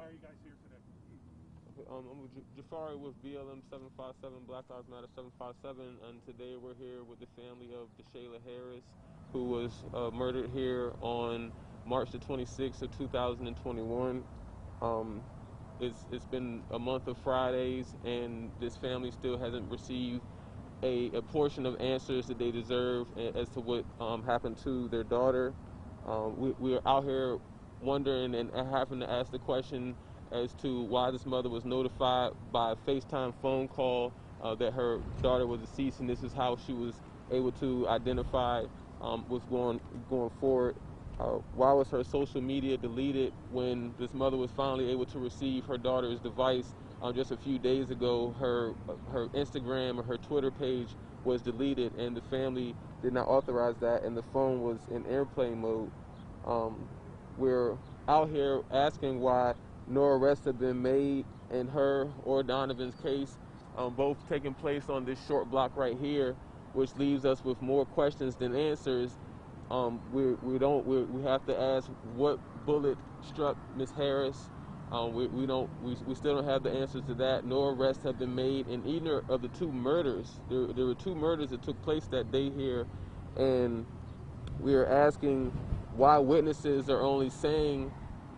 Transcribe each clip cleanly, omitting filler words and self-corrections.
are you guys here today? I'm Jafari with BLM 757, Black Lives Matter 757, and today we're here with the family of DeShayla Harris, who was murdered here on March the 26th of 2021. It's been a month of Fridays, and this family still hasn't received a portion of answers that they deserve as to what happened to their daughter. We are out here wondering and having to ask the question as to why this mother was notified by a FaceTime phone call that her daughter was deceased, and this is how she was able to identify what's going forward. Why was her social media deleted when this mother was finally able to receive her daughter's device just a few days ago? Her Instagram or her Twitter page was deleted, and the family did not authorize that, and the phone was in airplane mode. We're out here asking why no arrests have been made in her or Donovan's case, both taking place on this short block right here, which leaves us with more questions than answers. We have to ask what bullet struck Miss Harris. We still don't have the answers to that. No arrests have been made in either of the two murders. There were two murders that took place that day here, and we are asking why witnesses are only saying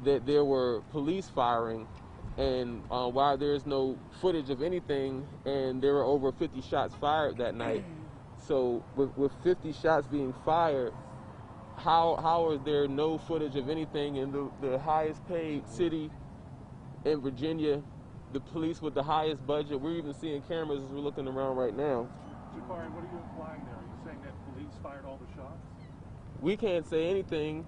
that there were police firing, and why there's no footage of anything, and there were over 50 shots fired that night. So with 50 shots being fired, how is there no footage of anything in the highest paid city in Virginia, the police with the highest budget? We're even seeing cameras as we're looking around right now. Jafari, what are you implying there? Are you saying that police fired all the shots? We can't say anything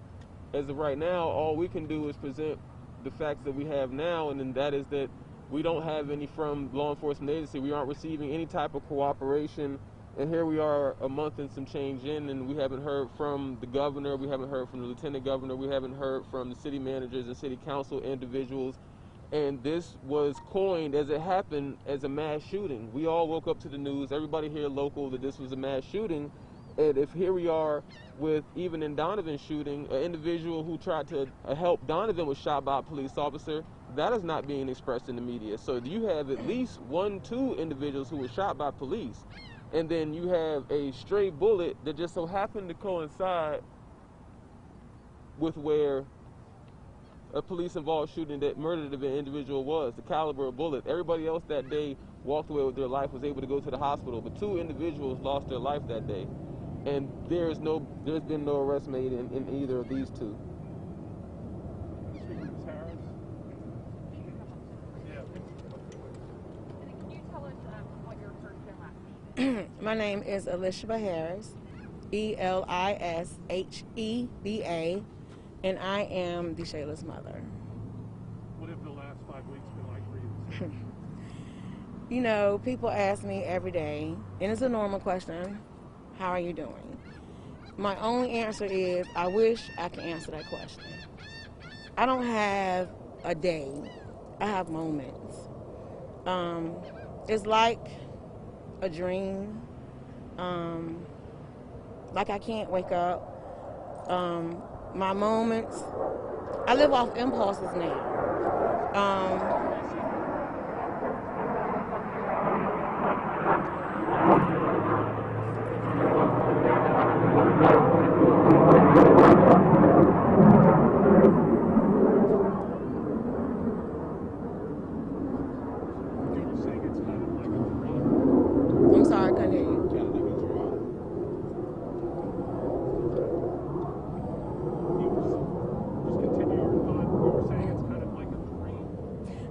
as of right now. All we can do is present the facts that we have now, and then that is that we don't have any from law enforcement agency. We aren't receiving any type of cooperation, and here we are a month and some change in, and we haven't heard from the governor, we haven't heard from the lieutenant governor, we haven't heard from the city managers and city council individuals. And this was coined as it happened as a mass shooting. We all woke up to the news, everybody here local, that this was a mass shooting. And if here we are with, even in Donovan's shooting, an individual who tried to help Donovan was shot by a police officer, that is not being expressed in the media. So you have at least 2 individuals who were shot by police. And then you have a stray bullet that just so happened to coincide with where a police-involved shooting that murdered the individual was, the caliber of bullet. Everybody else that day walked away with their life, was able to go to the hospital, but 2 individuals lost their life that day. And there's been no arrest made in either of these 2. Speaking of Ms. Harris? Yeah. Can you tell us what your first and last name is? My name is Elishba Harris, Elisheba, and I am DeShayla's mother. What have the last 5 weeks been like for you? You know, people ask me every day, and it's a normal question, how are you doing? My only answer is, I wish I could answer that question. I don't have a day. I have moments. It's like a dream. Like I can't wake up. My moments, I live off impulses now. I'm sorry, I couldn't hear you.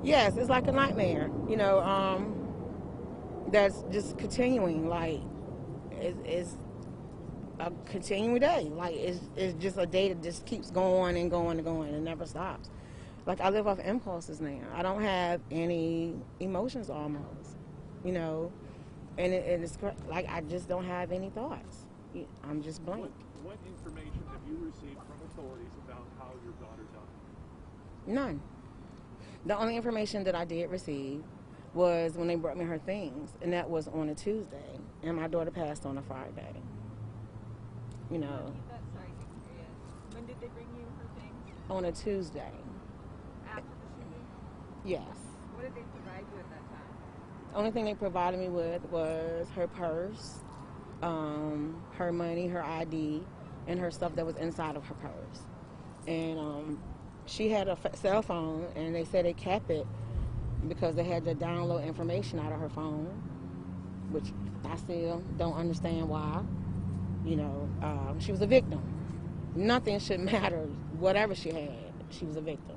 Yes, it's like a nightmare, you know, that's just continuing, like, it's a continuing day. Like, it's just a day that just keeps going and going and going and never stops. Like, I live off impulses now. I don't have any emotions almost, you know, and it's like I just don't have any thoughts. I'm just blank. What information have you received from authorities about how your daughter died? None. The only information that I did receive was when they brought me her things, and that was on a Tuesday, and my daughter passed on a Friday. You know. When did they bring you her things? On a Tuesday. After the shooting? Yes. What did they provide you at that time? The only thing they provided me with was her purse, her money, her ID, and her stuff that was inside of her purse. And she had a cell phone, and they said they kept it because they had to download information out of her phone, which I still don't understand why. She was a victim. Nothing should matter. Whatever she had, she was a victim.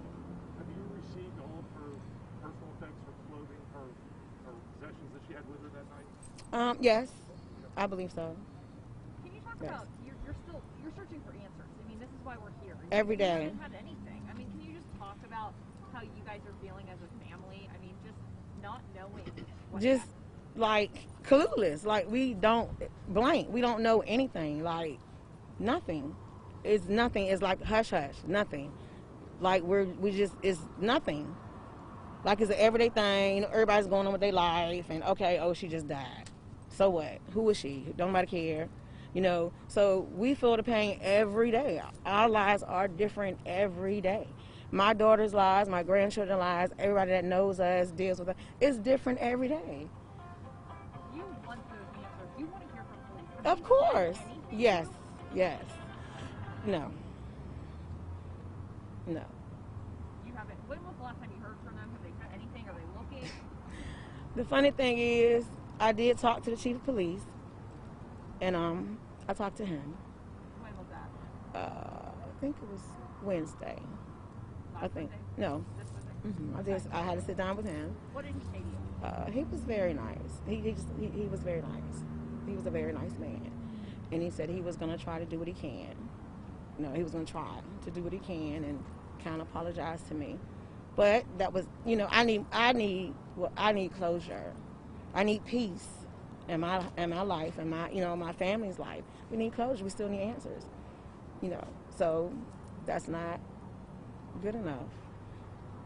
Have you received all of her personal effects, her clothing, her possessions that she had with her that night? Yes, I believe so. Can you talk Yes. about you're searching for answers? I mean, this is why we're here. Every day. You haven't had anything. I mean, can you just talk about how you guys are feeling as a family? I mean, just not knowing. Just like clueless. Like we don't blank. We don't know anything. Like nothing. It's nothing. It's like hush hush. Nothing. Like it's nothing. Like it's an everyday thing. Everybody's going on with their life, and okay, she just died. So what? Who is she? Don't nobody care. So we feel the pain every day. Our lives are different every day. My daughter's lives, my grandchildren's lives, everybody that knows us, deals with us, it's different every day. You want those answers. You want to hear from police. Of course. Yes. No. You haven't. When was the last time you heard from them? Have they said anything? Are they looking? The funny thing is, I did talk to the chief of police, and I talked to him. When was that? I think it was Wednesday. Last I think. Wednesday? No. This Wednesday? I had to sit down with him. What did he say to you? He was very nice. He was very nice. He was a very nice man, and he said he was going to try to do what he can. He was going to try to do what he can and kind of apologize to me. But that was, I need closure. I need peace in my life and my family's life. We need closure. We still need answers. So that's not good enough.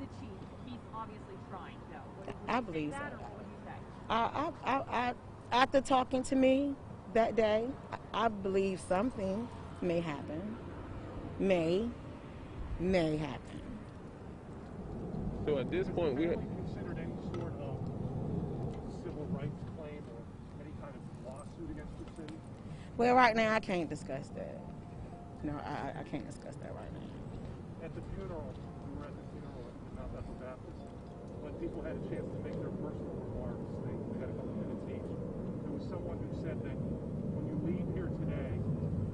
The chief, he's obviously trying, though. I believe that, so. or what would you say? I after talking to me that day, I believe something may happen. May happen. So at this point, Have you considered any sort of civil rights claim or any kind of lawsuit against the city? Well, right now I can't discuss that. No, I can't discuss that right now. At the funeral, we were at the funeral at Mount Bethel Baptist. When people had a chance to make their personal remarks, they had a couple minutes each. There was someone who said that when you leave here today,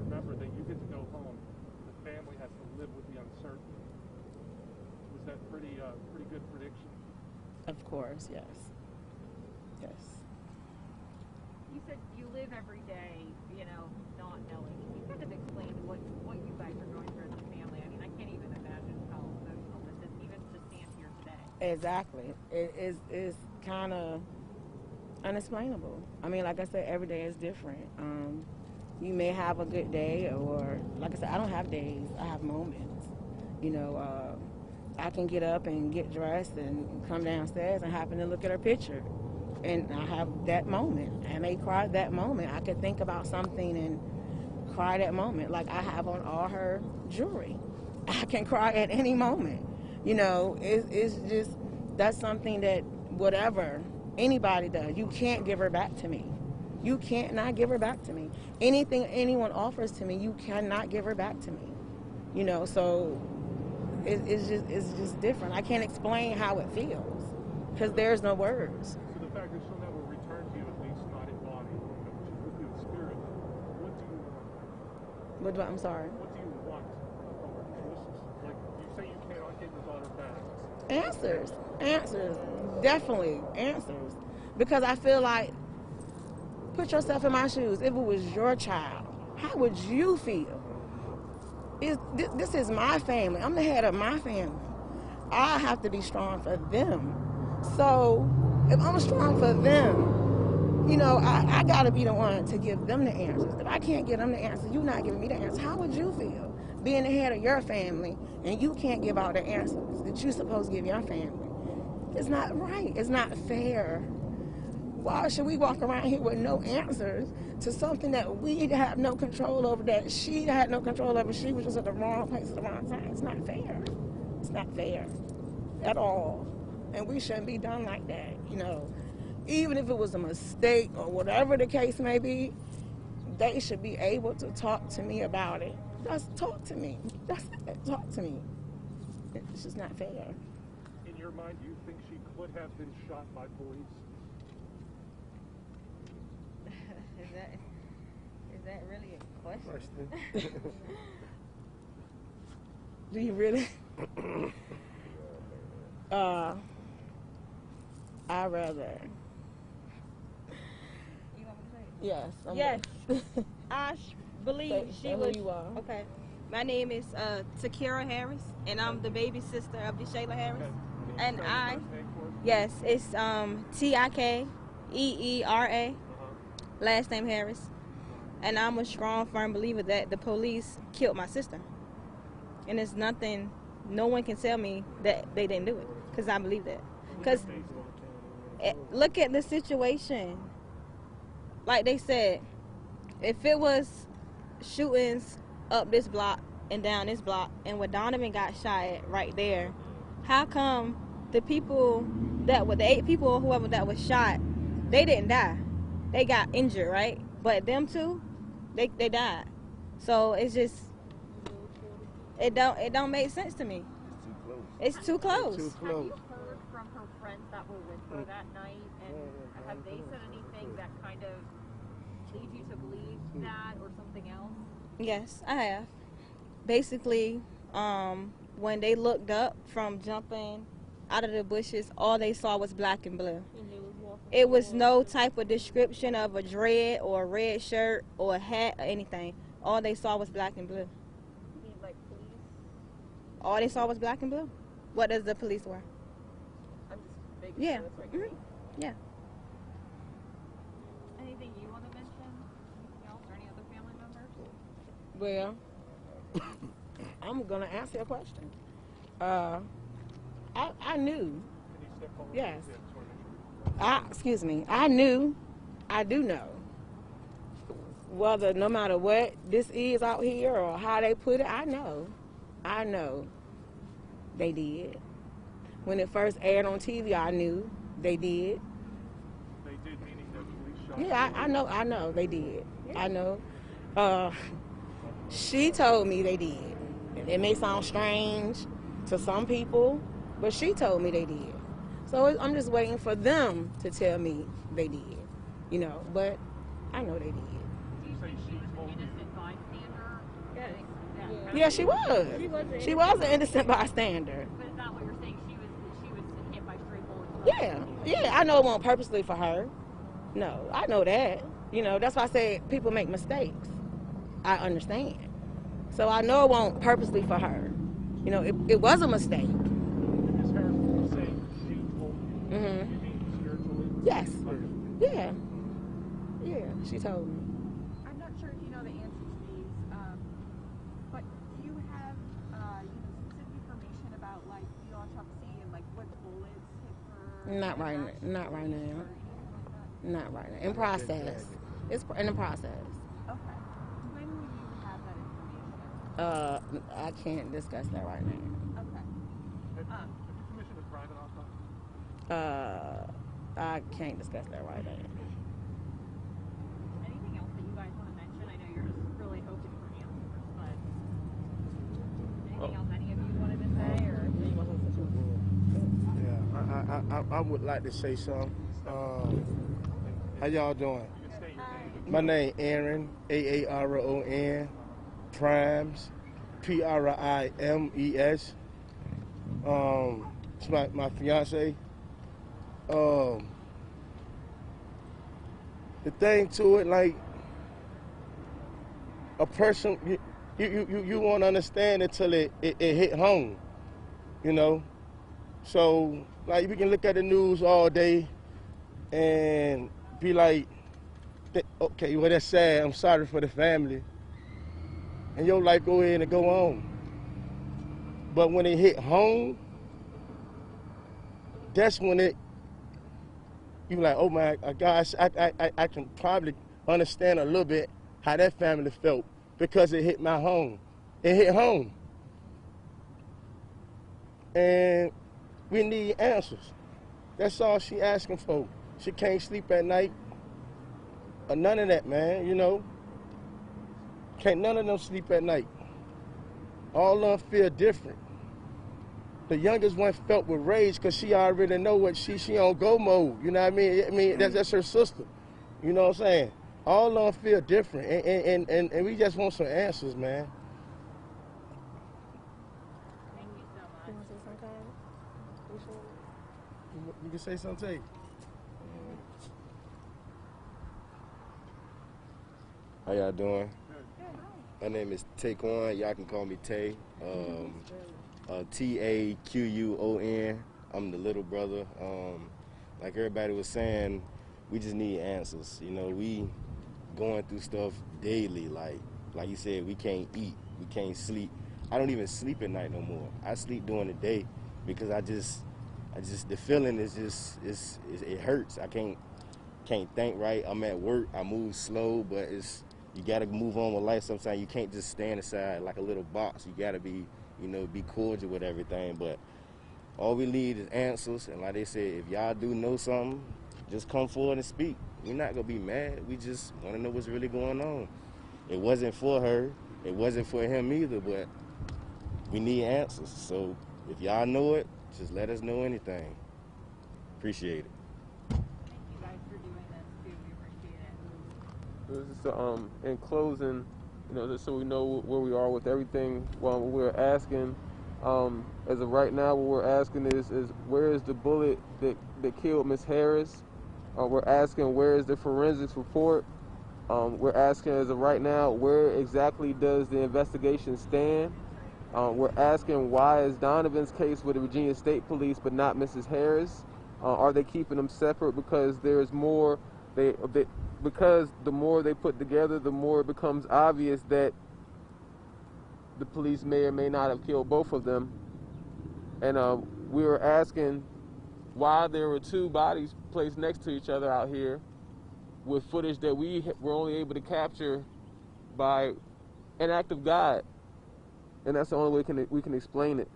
remember that you get to go home. The family has to live with the uncertainty. Was that pretty good prediction? Of course, yes. Yes. You said you live every day, not knowing. Can you kind of explain what you guys are going through as a family? I mean, I can't even imagine how emotional this is, even to stand here today. Exactly. It's kind of unexplainable. I mean, like I said, every day is different. You may have a good day, or like I said, I don't have days. I have moments. I can get up and get dressed and come downstairs and happen to look at her picture. And I have that moment. I may cry that moment. I could think about something and cry that moment. Like I have on all her jewelry. I can cry at any moment. It's just, that's something that whatever anybody does, you can't give her back to me. You can't not give her back to me. Anything anyone offers to me, you cannot give her back to me. So it's just different. I can't explain how it feels because there's no words. So the fact that she'll never return to you, at least not in body, she's with you in spirit, what do you want? I'm sorry. What do you want from her? Like, you say you cannot get your daughter back. Answers. Definitely answers. Because I feel like, put yourself in my shoes. If it was your child, how would you feel? This is my family. I'm the head of my family. I have to be strong for them. So if I'm strong for them, I got to be the one to give them the answers. If I can't give them the answers, you're not giving me the answers. How would you feel being the head of your family and you can't give out the answers that you're supposed to give your family? It's not right. It's not fair. Why should we walk around here with no answers to something that we have no control over, that she had no control over? She was just at the wrong place at the wrong time. It's not fair. It's not fair at all. And we shouldn't be done like that, you know. Even if it was a mistake or whatever the case may be, they should be able to talk to me about it. Just talk to me. That's it. Talk to me. It's just not fair. In your mind, do you think she could have been shot by police? Is that really a question? Do you really? I'd rather. You want me to say it? Yes. Yes. I believe she Say was. who you are. Okay. My name is DeShayla Harris, and I'm the baby sister of DeShayla Harris. Okay. And Spell your I, first name for us? yes, it's Tikeera, last name Harris. And I'm a strong, firm believer that the police killed my sister. And it's nothing, no one can tell me that they didn't do it, because I believe that. Because look at the situation. Like they said, if it was shootings up this block and down this block, and where Donovan got shot at right there, how come the people that were, the 8 people or whoever that was shot, they didn't die? They got injured, right? But them two, they died. So it's just, it don't make sense to me. It's too close. Have you heard from her friends that were with her that night, and have they said anything that kind of leads you to believe that or something else? Yes, I have. Basically, when they looked up from jumping out of the bushes, all they saw was black and blue. It was no type of description of a dread or a red shirt or a hat or anything. All they saw was black and blue. You mean like police? All they saw was black and blue. What does the police wear? I'm just making Yeah. sure that's what you mean. Yeah. Anything you want to mention? Anything else or any other family members? Well, I'm gonna answer your question. I knew. Can you step forward? Yes. Yeah, just wanna make sure. Excuse me. I knew. I do know. Whether no matter what this is out here or how they put it, I know. I know. They did. When it first aired on TV, I knew they did. They did, meaning that police shot. Yeah, I know they did. I know. She told me they did. It may sound strange to some people, but she told me they did. So I'm just waiting for them to tell me they did, you know. But I know they did. Do you think she was an innocent bystander? Yes. Yeah, she was. She was an innocent bystander. But is that what you're saying? She was hit by stray bullets? Yeah. I know it wasn't purposely for her. No, I know that. You know, that's why I say people make mistakes. I understand. So I know it wasn't purposely for her. You know, it was a mistake. Ms. Harris, when you say she told you, Mhm. you mean spiritually? Yes. Okay. Yeah, she told me. I'm not sure if you know the answer to these, but do you have specific information about like the autopsy and like what bullets hit her? Not right now. Not right now. Not right now. In process. It's in the process. Okay. When will you have that information? I can't discuss that right now. Okay. Have you commissioned a private autopsy? I can't discuss that right now. Anything else that you guys want to mention? I know you're just really hoping for answers, but anything else any of you wanted to say, or? Yeah, I would like to say something. How y'all doing? You can state your name. My name Aaron, Aaron, Primes, Primes. It's my fiance. The thing to it, like a person, you won't understand until it hit home, you know. So like we can look at the news all day and be like, okay, well that's sad. I'm sorry for the family, and your life go ahead and go on. But when it hit home, that's when you like, oh my gosh, I can probably understand a little bit how that family felt because it hit my home. It hit home. And we need answers. That's all she asking for. She can't sleep at night or none of that, man, you know. Can't none of them sleep at night. All of them feel different. The youngest one felt with rage because she already know what she on go mode, you know what I mean? That's her sister, you know what I'm saying? All of them feel different, and we just want some answers, man. Thank you so much. You want to say something? You can say something. How y'all doing? My name is Taquan. Y'all can call me Tay. Taquon. I'm the little brother. Like everybody was saying, we just need answers. You know, we going through stuff daily. Like you said, we can't eat, we can't sleep. I don't even sleep at night no more. I sleep during the day because I just the feeling is just it hurts. I can't think right. I'm at work. I move slow, but you gotta move on with life. Sometimes you can't just stand aside like a little box. You gotta be, you know, be cordial with everything. But all we need is answers. And like they said, if y'all do know something, just come forward and speak. We're not gonna be mad. We just want to know what's really going on. It wasn't for her. It wasn't for him either. But we need answers. So if y'all know it, just let us know anything. Appreciate it. Thank you guys for doing this too. We appreciate it. In closing, you know, just so we know where we are with everything, well, what we're asking, as of right now, what we're asking is where is the bullet that killed Miss Harris? We're asking where is the forensics report? We're asking as of right now, where exactly does the investigation stand? We're asking why is Donovan's case with the Virginia State Police but not Mrs. Harris? Are they keeping them separate because there's more? Because the more they put together, the more it becomes obvious that the police may or may not have killed both of them. And we were asking why there were two bodies placed next to each other out here with footage that we were only able to capture by an act of God. And that's the only way we can explain it.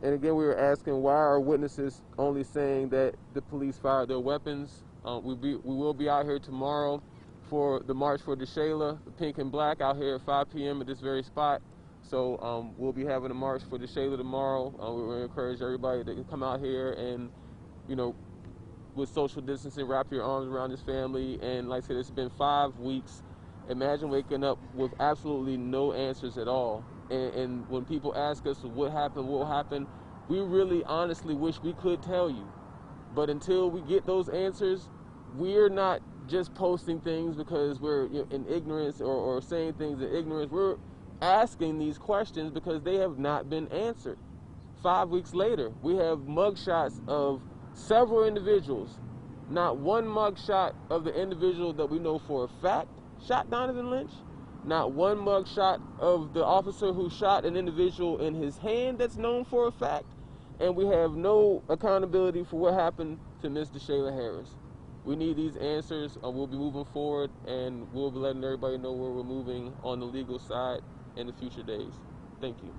And again, we were asking why are witnesses only saying that the police fired their weapons. We will be out here tomorrow for the March for DeShayla, the pink and black, out here at 5 p.m. at this very spot. So we'll be having a march for DeShayla tomorrow. We will encourage everybody to come out here and, you know, with social distancing, wrap your arms around this family. And like I said, it's been 5 weeks. Imagine waking up with absolutely no answers at all. And when people ask us what happened, we really honestly wish we could tell you. But until we get those answers, we're not just posting things because we're in ignorance or saying things in ignorance. We're asking these questions because they have not been answered. 5 weeks later, we have mugshots of several individuals. Not one mugshot of the individual that we know for a fact shot Donovan Lynch. Not one mugshot of the officer who shot an individual in his hand that's known for a fact. And we have no accountability for what happened to Miss DeShayla Harris. We need these answers. We'll be moving forward, and we'll be letting everybody know where we're moving on the legal side in the future days. Thank you.